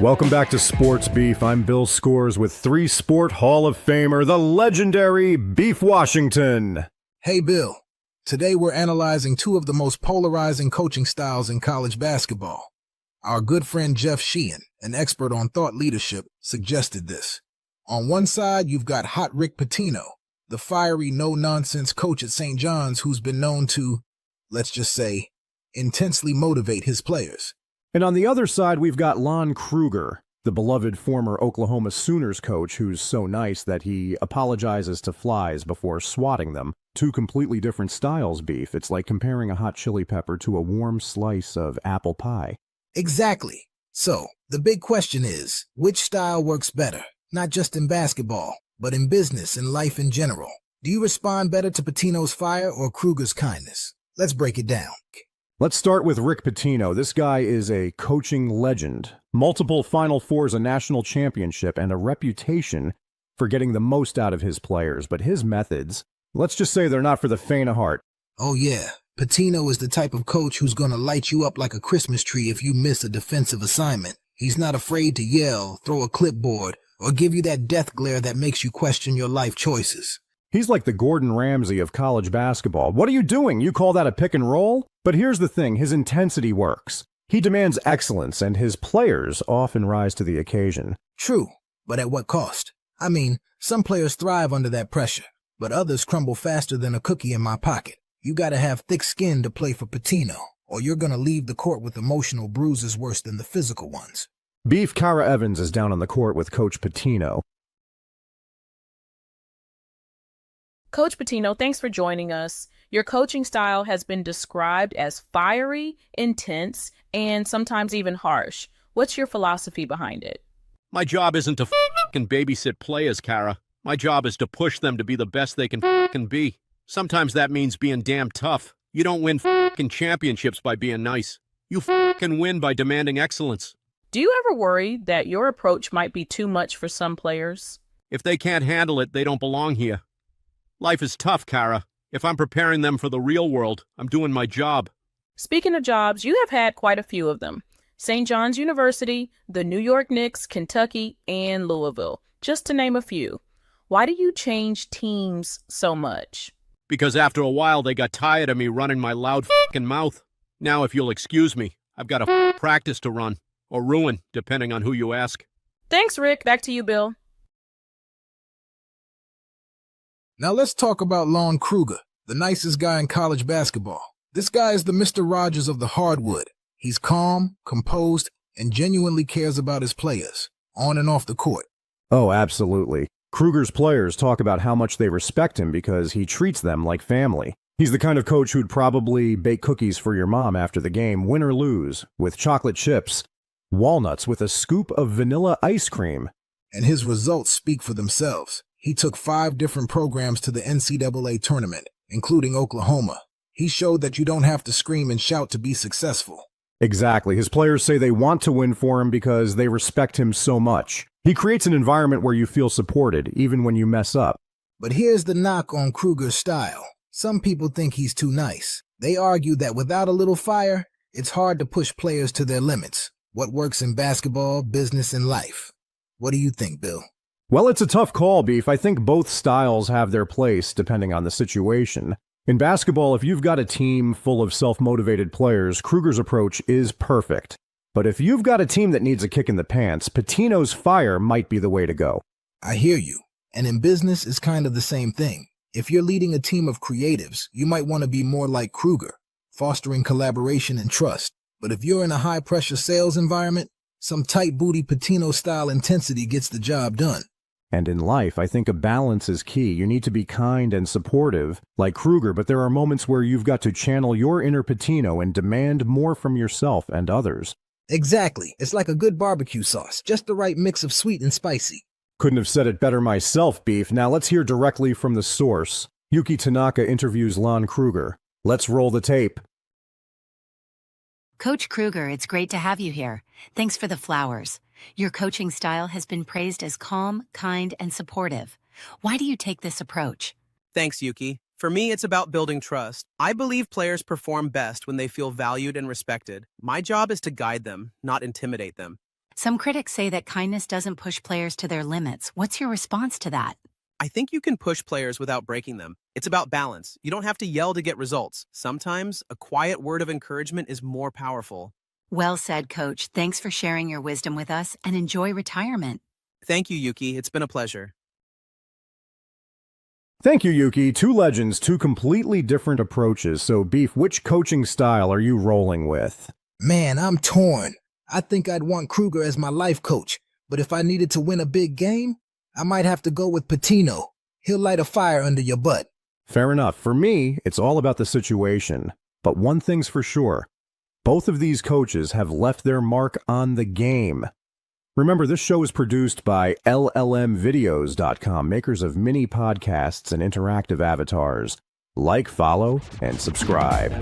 Welcome back to Sports Beef. I'm Bill Scores with three-sport Hall of Famer, the legendary Beef Washington. Hey, Bill. Today we're analyzing two of the most polarizing coaching styles in college basketball. Our good friend Jeff Sheehan, an expert on thought leadership, suggested this. On one side, you've got hot Rick Pitino, the fiery, no-nonsense coach at St. John's who's been known to, let's just say, intensely motivate his players. And on the other side, we've got Lon Kruger, the beloved former Oklahoma Sooners coach who's so nice that he apologizes to flies before swatting them. Two completely different styles, Beef. It's like comparing a hot chili pepper to a warm slice of apple pie. Exactly. So, the big question is, which style works better? Not just in basketball, but in business and life in general. Do you respond better to Pitino's fire or Kruger's kindness? Let's break it down. Let's start with Rick Pitino. This guy is a coaching legend. Multiple Final Fours, a national championship, and a reputation for getting the most out of his players. But his methods, let's just say they're not for the faint of heart. Oh yeah, Pitino is the type of coach who's gonna light you up like a Christmas tree if you miss a defensive assignment. He's not afraid to yell, throw a clipboard, or give you that death glare that makes you question your life choices. He's like the Gordon Ramsay of college basketball. What are you doing? You call that a pick and roll? But here's the thing, his intensity works. He demands excellence, and his players often rise to the occasion. True, but at what cost? I mean, some players thrive under that pressure, but others crumble faster than a cookie in my pocket. You gotta have thick skin to play for Pitino, or you're gonna leave the court with emotional bruises worse than the physical ones. Beef Kara Evans is down on the court with Coach Pitino. Coach Pitino, thanks for joining us. Your coaching style has been described as fiery, intense, and sometimes even harsh. What's your philosophy behind it? My job isn't to f***ing babysit players, Kara. My job is to push them to be the best they can f***ing be. Sometimes that means being damn tough. You don't win f***ing championships by being nice. You f***ing win by demanding excellence. Do you ever worry that your approach might be too much for some players? If they can't handle it, they don't belong here. Life is tough, Kara. If I'm preparing them for the real world, I'm doing my job. Speaking of jobs, you have had quite a few of them. St. John's University, the New York Knicks, Kentucky, and Louisville, just to name a few. Why do you change teams so much? Because after a while, they got tired of me running my loud f***ing mouth. Now, if you'll excuse me, I've got a practice to run, or ruin, depending on who you ask. Thanks, Rick. Back to you, Bill. Now let's talk about Lon Kruger, the nicest guy in college basketball. This guy is the Mr. Rogers of the hardwood. He's calm, composed, and genuinely cares about his players, on and off the court. Oh, absolutely. Kruger's players talk about how much they respect him because he treats them like family. He's the kind of coach who'd probably bake cookies for your mom after the game, win or lose, with chocolate chips, walnuts with a scoop of vanilla ice cream. And his results speak for themselves. He took 5 different programs to the NCAA tournament, including Oklahoma. He showed that you don't have to scream and shout to be successful. Exactly. His players say they want to win for him because they respect him so much. He creates an environment where you feel supported, even when you mess up. But here's the knock on Kruger's style. Some people think he's too nice. They argue that without a little fire, it's hard to push players to their limits. What works in basketball, business, and life? What do you think, Bill? Well, it's a tough call, Beef. I think both styles have their place, depending on the situation. In basketball, if you've got a team full of self-motivated players, Kruger's approach is perfect. But if you've got a team that needs a kick in the pants, Pitino's fire might be the way to go. I hear you. And in business, it's kind of the same thing. If you're leading a team of creatives, you might want to be more like Kruger, fostering collaboration and trust. But if you're in a high-pressure sales environment, some tight-booty Pitino-style intensity gets the job done. And in life, I think a balance is key. You need to be kind and supportive, like Kruger, but there are moments where you've got to channel your inner Pitino and demand more from yourself and others. Exactly. It's like a good barbecue sauce, just the right mix of sweet and spicy. Couldn't have said it better myself, Beef. Now let's hear directly from the source. Yuki Tanaka interviews Lon Kruger. Let's roll the tape. Coach Kruger, it's great to have you here. Thanks for the flowers. Your coaching style has been praised as calm, kind, and supportive. Why do you take this approach? Thanks, Yuki. For me, it's about building trust. I believe players perform best when they feel valued and respected. My job is to guide them, not intimidate them. Some critics say that kindness doesn't push players to their limits. What's your response to that? I think you can push players without breaking them. It's about balance. You don't have to yell to get results. Sometimes a quiet word of encouragement is more powerful. Well said, Coach. Thanks for sharing your wisdom with us and enjoy retirement. Thank you, Yuki. It's been a pleasure. Thank you, Yuki. Two legends, two completely different approaches. So, Beef, which coaching style are you rolling with? Man, I'm torn. I think I'd want Kruger as my life coach, but if I needed to win a big game, I might have to go with Pitino. He'll light a fire under your butt. Fair enough. For me, it's all about the situation. But one thing's for sure. Both of these coaches have left their mark on the game. Remember, this show is produced by LLMvideos.com, makers of mini podcasts and interactive avatars. Like, follow, and subscribe.